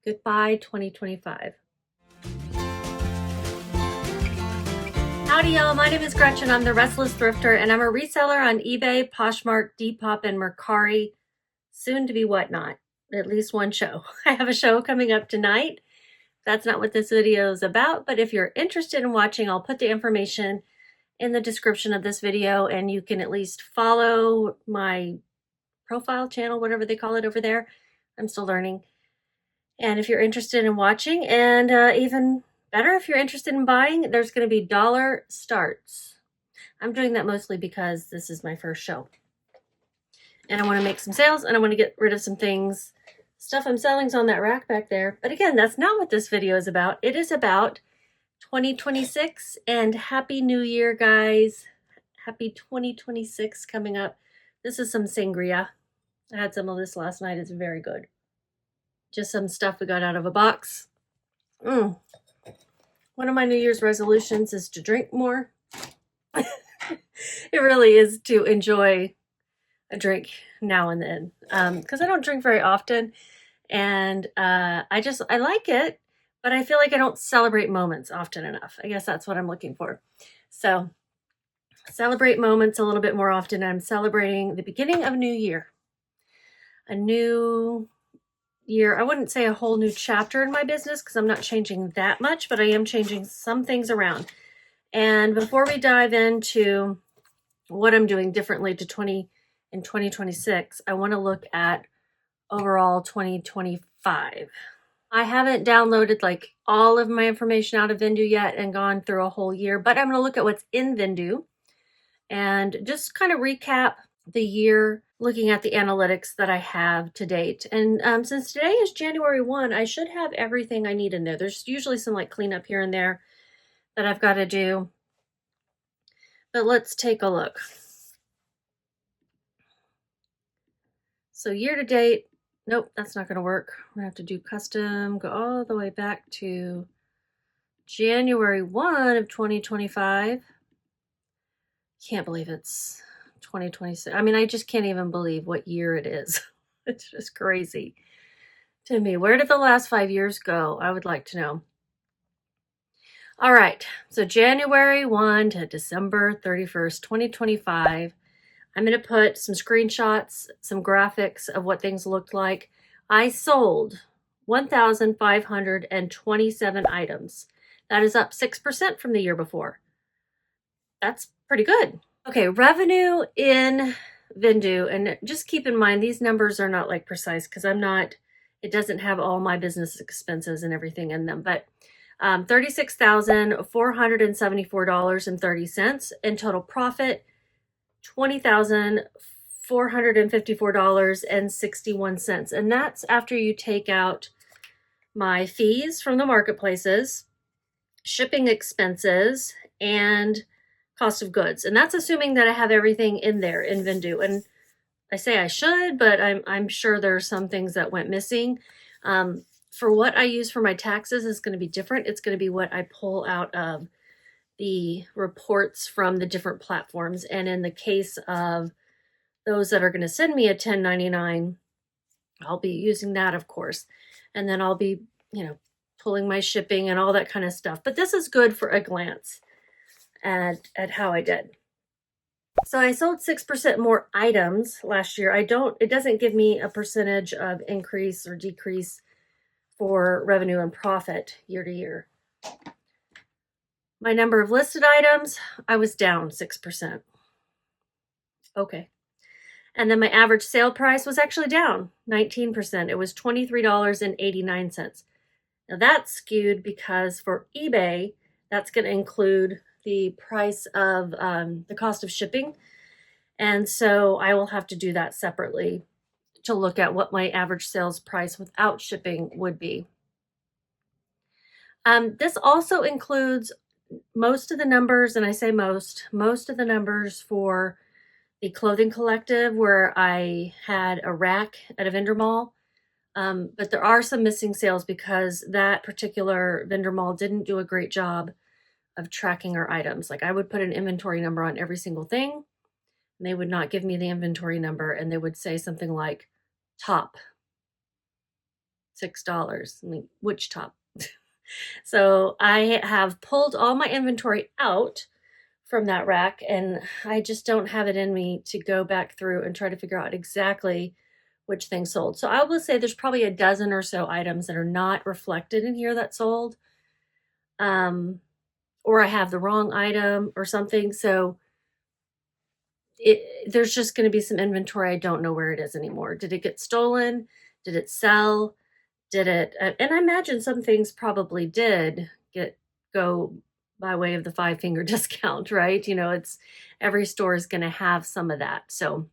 Goodbye 2025. Howdy y'all, my name is Gretchen. I'm the Restless Thrifter and I'm a reseller on eBay, Poshmark, Depop, and Mercari. Soon to be whatnot, at least one show. I have a show coming up tonight. That's not what this video is about, but if you're interested in watching, I'll put the information in the description of this video and you can at least follow my profile channel, whatever they call it over there. I'm still learning. And if you're interested in watching, and even better, if you're interested in buying, there's going to be dollar starts. I'm doing that mostly because this is my first show. And I want to make some sales, and I want to get rid of some things. Stuff I'm selling is on that rack back there. But again, that's not what this video is about. It is about 2026, and Happy New Year, guys. Happy 2026 coming up. This is some sangria. I had some of this last night. It's very good. Just some stuff we got out of a box. One of my New Year's resolutions is to drink more. It really is to enjoy a drink now and then. Because I don't drink very often. And I like it. But I feel like I don't celebrate moments often enough. I guess that's what I'm looking for. So celebrate moments a little bit more often. I'm celebrating the beginning of a new year. A new year. I wouldn't say a whole new chapter in my business because I'm not changing that much, but I am changing some things around. And before we dive into what I'm doing differently in 2026, I want to look at overall 2025. I haven't downloaded like all of my information out of Vendoo yet and gone through a whole year, but I'm going to look at what's in Vendoo and just kind of recap the year, looking at the analytics that I have to date. And since today is January 1, I should have everything I need in there. There's usually some like cleanup here and there that I've got to do. But let's take a look. So year to date, nope, that's not going to work. I'm going to have to do custom, go all the way back to January 1 of 2025. Can't believe it's 2026. I mean, I just can't even believe what year it is. It's just crazy to me. Where did the last 5 years go? I would like to know. All right. So January 1 to December 31st, 2025. I'm going to put some screenshots, some graphics of what things looked like. I sold 1,527 items. That is up 6% from the year before. That's pretty good. Okay, revenue in Vendoo, and just keep in mind these numbers are not like precise because it doesn't have all my business expenses and everything in them, but $36,474.30 in total profit, $20,454.61, and that's after you take out my fees from the marketplaces, shipping expenses, and cost of goods. And that's assuming that I have everything in there in Vendoo. And I say I should, but I'm sure there are some things that went missing. For what I use for my taxes is going to be different. It's going to be what I pull out of the reports from the different platforms. And in the case of those that are going to send me a 1099, I'll be using that, of course. And then I'll be, pulling my shipping and all that kind of stuff. But this is good for a glance at how I did. So I sold 6% more items last year. It doesn't give me a percentage of increase or decrease for revenue and profit year to year. My number of listed items, I was down 6%. Okay. And then my average sale price was actually down 19%. It was $23.89. Now that's skewed because for eBay, that's going to include the price of the cost of shipping. And so I will have to do that separately to look at what my average sales price without shipping would be. This also includes most of the numbers, and I say most of the numbers for the clothing collective where I had a rack at a vendor mall. But there are some missing sales because that particular vendor mall didn't do a great job of tracking our items. Like I would put an inventory number on every single thing, and they would not give me the inventory number, and they would say something like top $6. I mean, which top? So I have pulled all my inventory out from that rack, and I just don't have it in me to go back through and try to figure out exactly which thing sold. So I will say there's probably a dozen or so items that are not reflected in here that sold. Or I have the wrong item or something. So there's just going to be some inventory. I don't know where it is anymore. Did it get stolen? Did it sell? Did it? And I imagine some things probably did go by way of the 5-finger discount, right? You know, it's every store is going to have some of that. So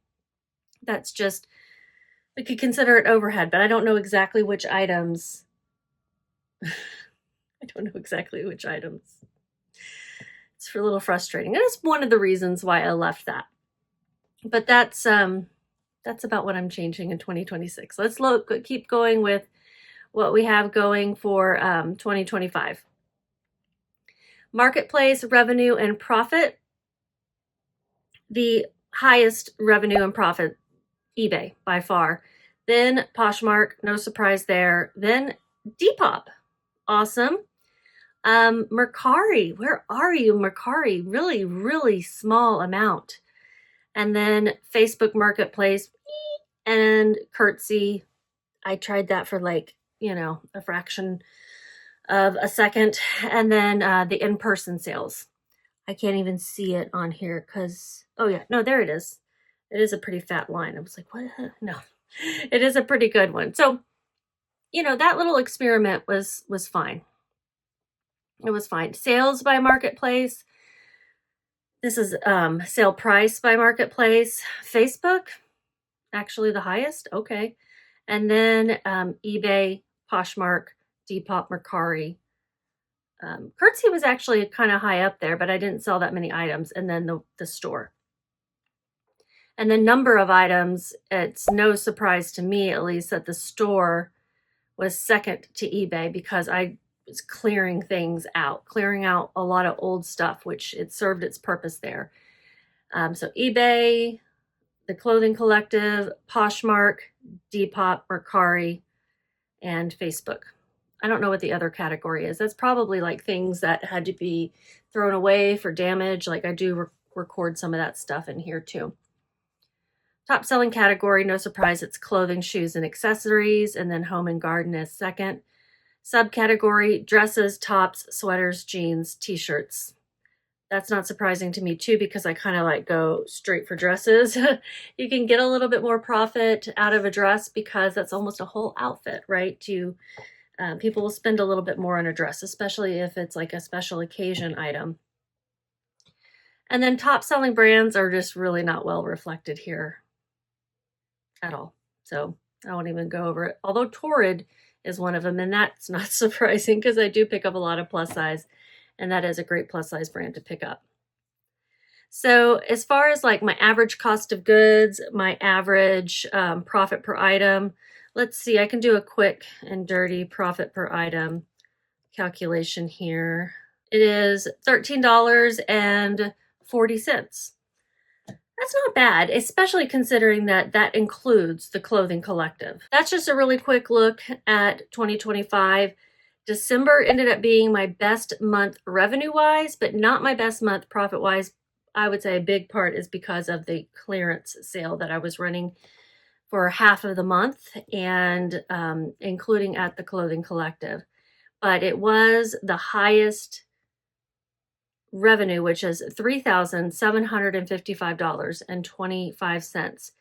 that's just, we could consider it overhead, but I don't know exactly which items. I don't know exactly which items. It's a little frustrating. And it's one of the reasons why I left that. But that's about what I'm changing in 2026. Let's keep going with what we have going for 2025. Marketplace revenue and profit. The highest revenue and profit, eBay by far. Then Poshmark, no surprise there. Then Depop, awesome. Mercari, where are you, Mercari? Really, really small amount. And then Facebook Marketplace and Curtsy. I tried that for like, you know, a fraction of a second. And then the in-person sales. I can't even see it on here because, oh yeah, no, there it is. It is a pretty fat line. I was like, what? No, it is a pretty good one. So, you know, that little experiment was fine. It was fine. Sales by marketplace. This is sale price by marketplace. Facebook, actually the highest. Okay. And then eBay, Poshmark, Depop, Mercari. Curtsy was actually kind of high up there, but I didn't sell that many items. And then the store. And the number of items, it's no surprise to me, at least, that the store was second to eBay because I was clearing things out, clearing out a lot of old stuff, which it served its purpose there. So eBay, the Clothing Collective, Poshmark, Depop, Mercari, and Facebook. I don't know what the other category is. That's probably like things that had to be thrown away for damage. Like I do record some of that stuff in here too. Top selling category, no surprise, it's clothing, shoes, and accessories. And then home and garden is second. Subcategory, dresses, tops, sweaters, jeans, t-shirts. That's not surprising to me too, because I kind of like go straight for dresses. You can get a little bit more profit out of a dress because that's almost a whole outfit, right? People will spend a little bit more on a dress, especially if it's like a special occasion item. And then top selling brands are just really not well reflected here at all. So I won't even go over it. Although Torrid is one of them, and that's not surprising because I do pick up a lot of plus size, and that is a great plus size brand to pick up. So as far as like my average cost of goods, my average profit per item, let's see, I can do a quick and dirty profit per item calculation here. It is $13.40. That's not bad, especially considering that that includes the Clothing Collective. That's just a really quick look at 2025. December ended up being my best month revenue-wise, but not my best month profit-wise. I would say a big part is because of the clearance sale that I was running for half of the month and including at the Clothing Collective. But it was the highest revenue, which is $3,755.25.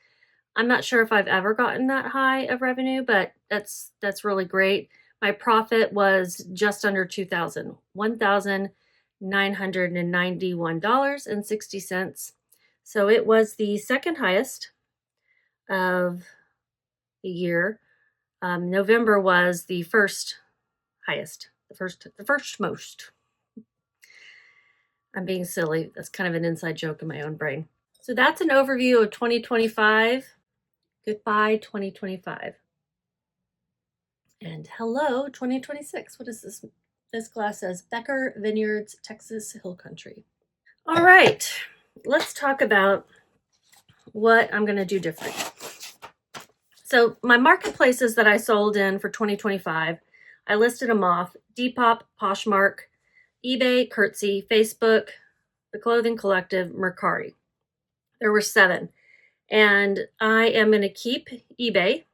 I'm not sure if I've ever gotten that high of revenue, but that's really great. My profit was just under $2,000, $1,991.60. So it was the second highest of the year. November was the first highest, the first most. I'm being silly. That's kind of an inside joke in my own brain. So that's an overview of 2025. Goodbye, 2025. And hello, 2026. What is this? This glass says Becker Vineyards, Texas Hill Country. All right, let's talk about what I'm going to do different. So my marketplaces that I sold in for 2025, I listed them off: Depop, Poshmark, eBay, Curtsy, Facebook, The Clothing Collective, Mercari. There were 7. And I am going to keep eBay.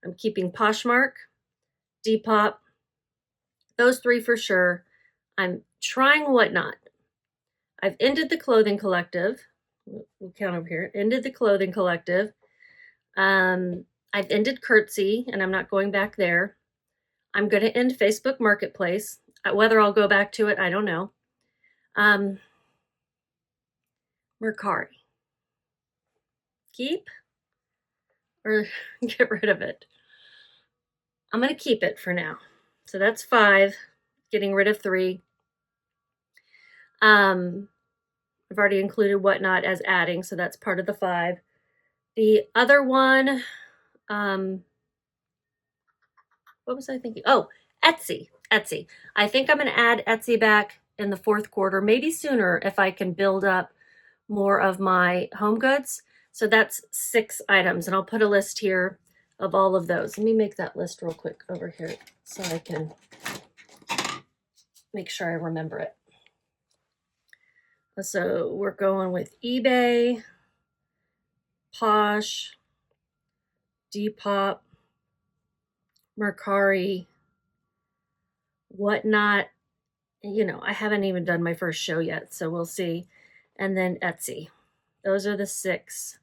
I'm keeping Poshmark, Depop, those 3 for sure. I'm trying Whatnot. I've ended the Clothing Collective. We'll count over here. Ended the Clothing Collective. I've ended Curtsy, and I'm not going back there. I'm going to end Facebook Marketplace. Whether I'll go back to it, I don't know. Mercari. Keep or get rid of it? I'm going to keep it for now. So that's 5, getting rid of 3. I've already included Whatnot as adding, so that's part of the 5. The other one, what was I thinking? Oh, Etsy. I think I'm going to add Etsy back in the 4th quarter, maybe sooner if I can build up more of my home goods. So that's 6 items, and I'll put a list here of all of those. Let me make that list real quick over here so I can make sure I remember it. So we're going with eBay, Posh, Depop, Mercari, Whatnot. I haven't even done my first show yet, so we'll see. And then Etsy. Those are the 6.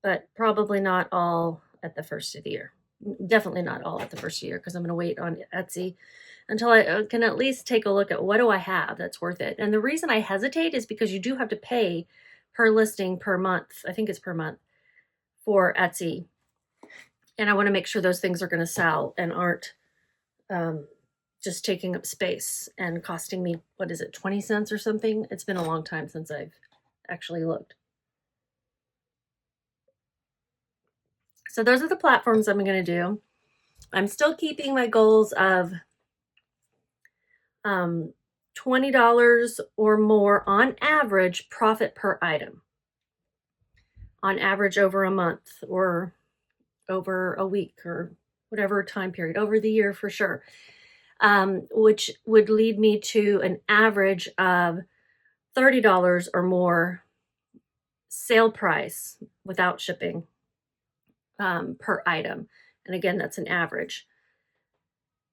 But probably not all at the first of the year. Definitely not all at the first of the year, because I'm going to wait on Etsy until I can at least take a look at what do I have that's worth it. And the reason I hesitate is because you do have to pay per listing per month. I think it's per month for Etsy. And I want to make sure those things are going to sell and aren't just taking up space and costing me, 20 cents or something? It's been a long time since I've actually looked. So those are the platforms I'm going to do. I'm still keeping my goals of $20 or more on average profit per item. On average over a month or over a week or whatever time period, over the year for sure. Which would lead me to an average of $30 or more sale price without shipping per item. And again, that's an average.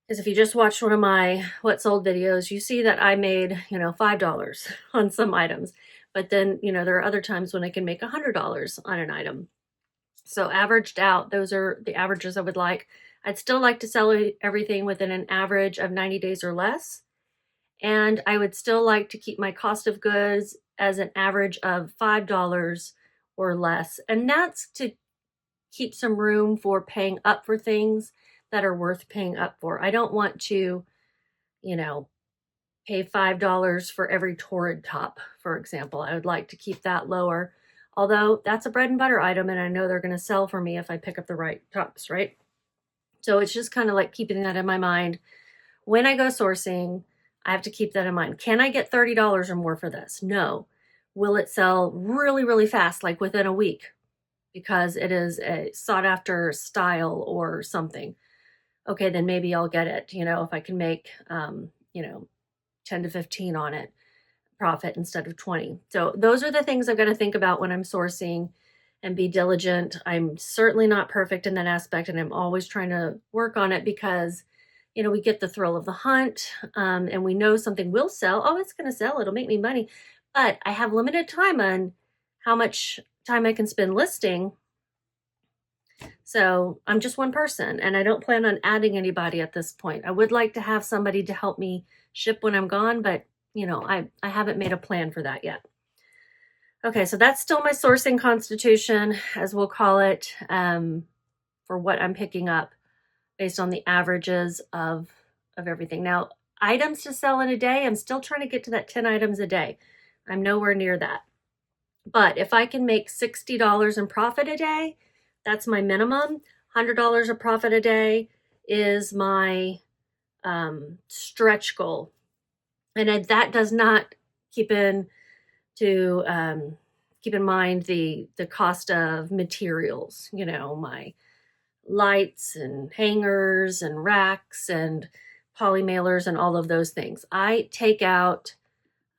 Because if you just watched one of my what sold videos, you see that I made, $5 on some items. But then, there are other times when I can make $100 on an item. So averaged out, those are the averages I would like. I'd still like to sell everything within an average of 90 days or less. And I would still like to keep my cost of goods as an average of $5 or less. And that's to keep some room for paying up for things that are worth paying up for. I don't want to, pay $5 for every Torrid top, for example. I would like to keep that lower. Although that's a bread and butter item, and I know they're going to sell for me if I pick up the right tops, right? So it's just kind of like keeping that in my mind. When I go sourcing, I have to keep that in mind. Can I get $30 or more for this? No. Will it sell really, really fast, like within a week, because it is a sought after style or something? Okay, then maybe I'll get it, if I can make, 10 to 15 on it profit instead of 20. So those are the things I've got to think about when I'm sourcing and be diligent. I'm certainly not perfect in that aspect, and I'm always trying to work on it because, we get the thrill of the hunt, and we know something will sell. Oh, it's going to sell. It'll make me money. But I have limited time on how much time I can spend listing. So I'm just one person, and I don't plan on adding anybody at this point. I would like to have somebody to help me ship when I'm gone, but I haven't made a plan for that yet. Okay, so that's still my sourcing constitution, as we'll call it, for what I'm picking up based on the averages of everything. Now, items to sell in a day, I'm still trying to get to that 10 items a day. I'm nowhere near that. But if I can make $60 in profit a day, that's my minimum. $100 of profit a day is my stretch goal. And that does not keep in to keep in mind the cost of materials, you know, my lights and hangers and racks and poly mailers and all of those things. I take out,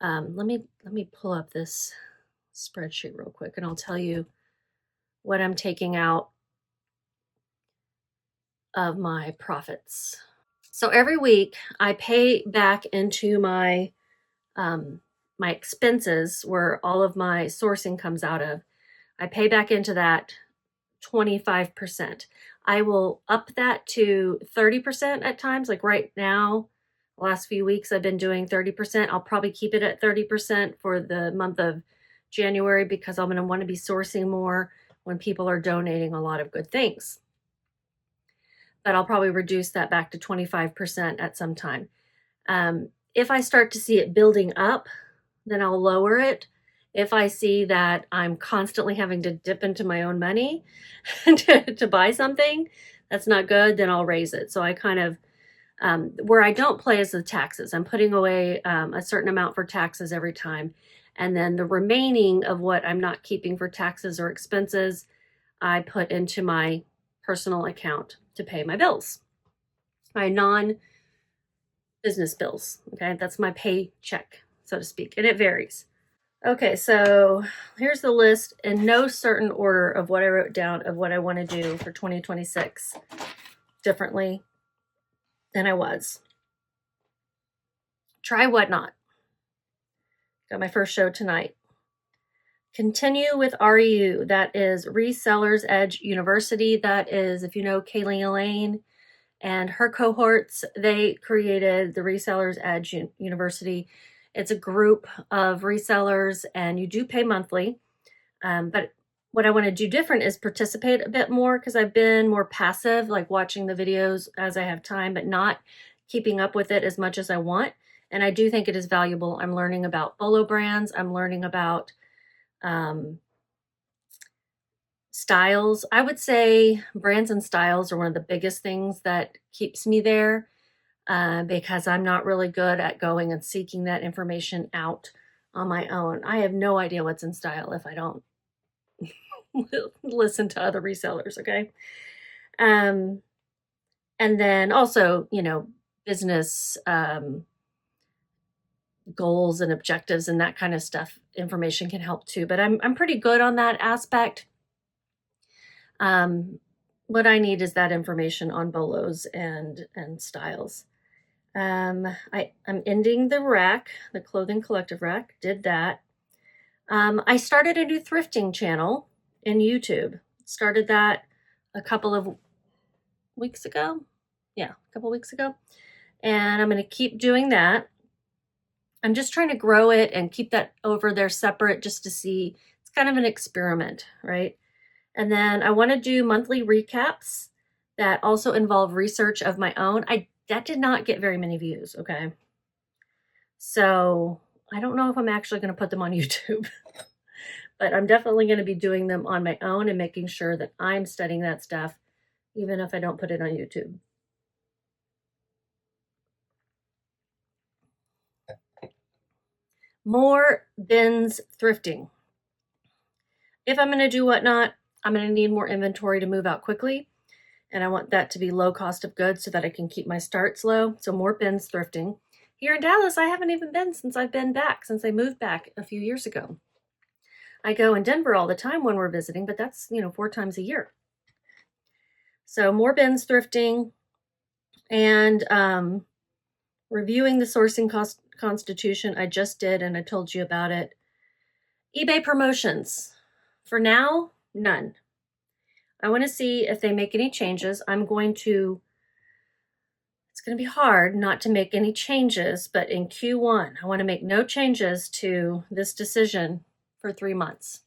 let me pull up this spreadsheet real quick and I'll tell you what I'm taking out of my profits. So every week I pay back into my my expenses, where all of my sourcing comes out of. I pay back into that 25%. I will up that to 30% at times. Like right now, the last few weeks I've been doing 30%. I'll probably keep it at 30% for the month of January, because I'm going to want to be sourcing more when people are donating a lot of good things. But I'll probably reduce that back to 25% at some time. If I start to see it building up, then I'll lower it. If I see that I'm constantly having to dip into my own money to buy something that's not good, then I'll raise it. So I kind of, where I don't play is the taxes. I'm putting away a certain amount for taxes every time. And then the remaining of what I'm not keeping for taxes or expenses, I put into my personal account to pay my bills, my non-business bills. Okay, that's my paycheck, so to speak, and it varies. Okay, so here's the list in no certain order of what I wrote down of what I want to do for 2026 differently than I was. Try Whatnot. Got my first show tonight. Continue with REU. That is Resellers Edge University. That is, if you know Kaylee Elaine and her cohorts, they created the Resellers Edge University. It's a group of resellers and you do pay monthly. But what I want to do different is participate a bit more, because I've been more passive, like watching the videos as I have time, but not keeping up with it as much as I want. And I do think it is valuable. I'm learning about Bolo brands. I'm learning about styles. I would say brands and styles are one of the biggest things that keeps me there, because I'm not really good at going and seeking that information out on my own. I have no idea what's in style if I don't listen to other resellers. Okay. And then also, you know, business goals and objectives and that kind of stuff, information can help too, but I'm pretty good on that aspect. What I need is that information on bolos and styles. I'm ending the rack, the clothing collective rack, did that. I started a new thrifting channel in YouTube. Started that a couple of weeks ago. Yeah, a couple weeks ago. And I'm going to keep doing that. I'm just trying to grow it and keep that over there separate, just to see. It's kind of an experiment, right? And then I want to do monthly recaps that also involve research of my own. That did not get very many views, okay? So I don't know if I'm actually going to put them on YouTube, but I'm definitely going to be doing them on my own and making sure that I'm studying that stuff, even if I don't put it on YouTube. More bins thrifting. If I'm going to do Whatnot, I'm going to need more inventory to move out quickly. And I want that to be low cost of goods so that I can keep my starts low. So more bins thrifting. Here in Dallas, I haven't even been since I moved back a few years ago. I go in Denver all the time when we're visiting, but that's, 4 times a year. So more bins thrifting and reviewing the sourcing constitution. I just did, and I told you about it. eBay promotions. For now, none. I want to see if they make any changes. It's going to be hard not to make any changes, but in Q1, I want to make no changes to this decision for 3 months,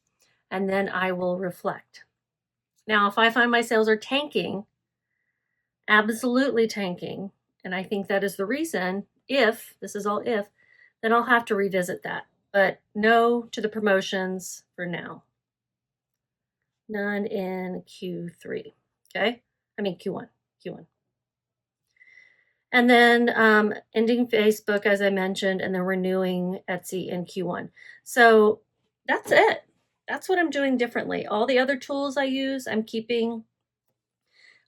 and then I will reflect. Now, if I find my sales are tanking, absolutely tanking, and I think that is the reason, this is all if, then I'll have to revisit that. But no to the promotions for now. None in Q3, okay? I mean Q1. And then ending Facebook, as I mentioned, and then renewing Etsy in Q1. So that's it. that's what I'm doing differently. All the other tools I use, I'm keeping.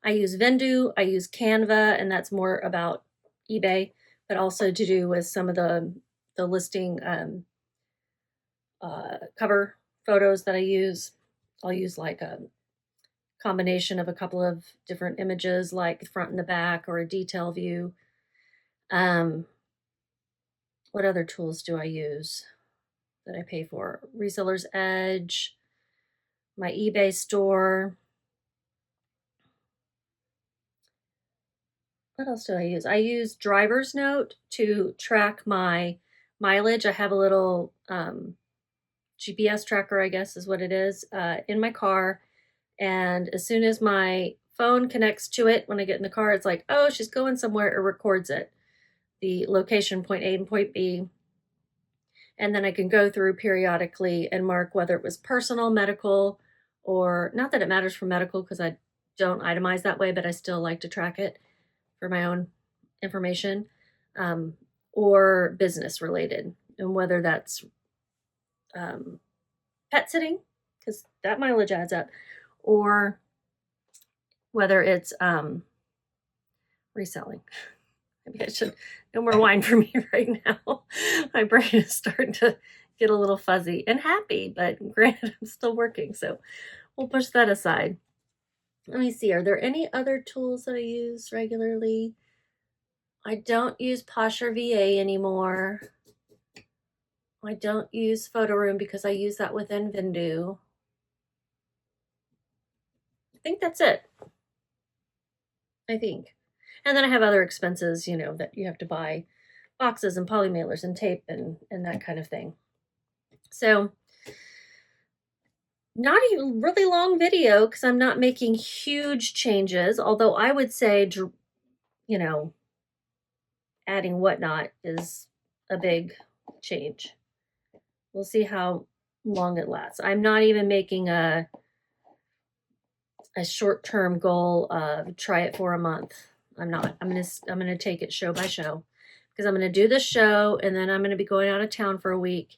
I use Vendoo, I use Canva, and that's more about eBay, but also to do with some of the listing cover photos that I use. I'll use like a combination of a couple of different images, like the front and the back, or a detail view. What other tools do I use that I pay for? Reseller's Edge, my eBay store. What else do I use? I use Driver's Note to track my mileage. I have a little GPS tracker, I guess is what it is, in my car. And as soon as my phone connects to it, when I get in the car, it's like, oh, she's going somewhere. It records it, the location, point A and point B. And then I can go through periodically and mark whether it was personal, medical, or not that it matters for medical because I don't itemize that way, but I still like to track it for my own information, or business related, and whether that's pet sitting, because that mileage adds up, or whether it's reselling. Maybe I should, no more wine for me right now. My brain is starting to get a little fuzzy and happy, but granted, I'm still working, so we'll push that aside. Let me see, are there any other tools that I use regularly? I don't use Posher VA anymore. I don't use Photo Room because I use that within Vendoo. I think that's it. I think. And then I have other expenses, you know, that you have to buy boxes and poly mailers and tape and that kind of thing. So not a really long video because I'm not making huge changes, although I would say, you know, adding whatnot is a big change. We'll see how long it lasts. I'm not even making a short-term goal of try it for a month. I'm not. I'm gonna take it show by show, because I'm gonna do this show and then I'm gonna be going out of town for a week,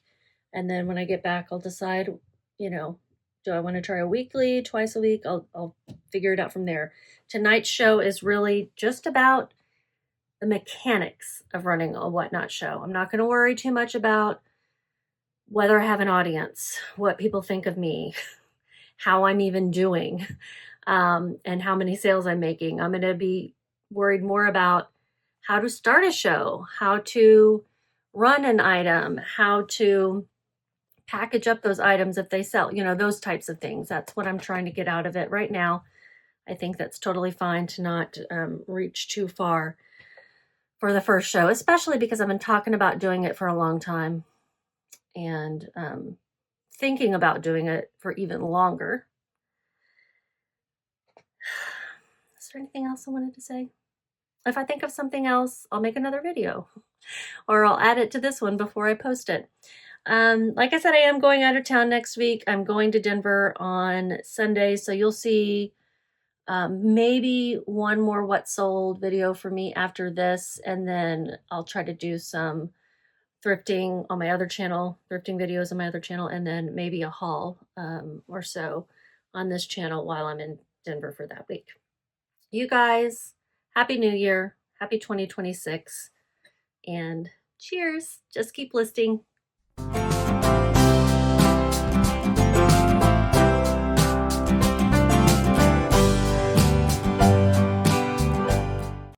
and then when I get back, I'll decide, you know, do I want to try a weekly, twice a week? I'll figure it out from there. Tonight's show is really just about the mechanics of running a whatnot show. I'm not going to worry too much about whether I have an audience, what people think of me, how I'm even doing, and how many sales I'm making. I'm going to be worried more about how to start a show, how to run an item, how to package up those items if they sell, you know, those types of things. That's what I'm trying to get out of it right now. I think that's totally fine to not reach too far for the first show, especially because I've been talking about doing it for a long time and thinking about doing it for even longer. Is there anything else I wanted to say? If I think of something else, I'll make another video or I'll add it to this one before I post it. Like I said, I am going out of town next week. I'm going to Denver on Sunday, so you'll see maybe one more what sold video for me after this, and then I'll try to do some thrifting on my other channel, thrifting videos on my other channel, and then maybe a haul or so on this channel while I'm in Denver for that week. You guys, Happy New Year, happy 2026, and cheers. Just keep listing.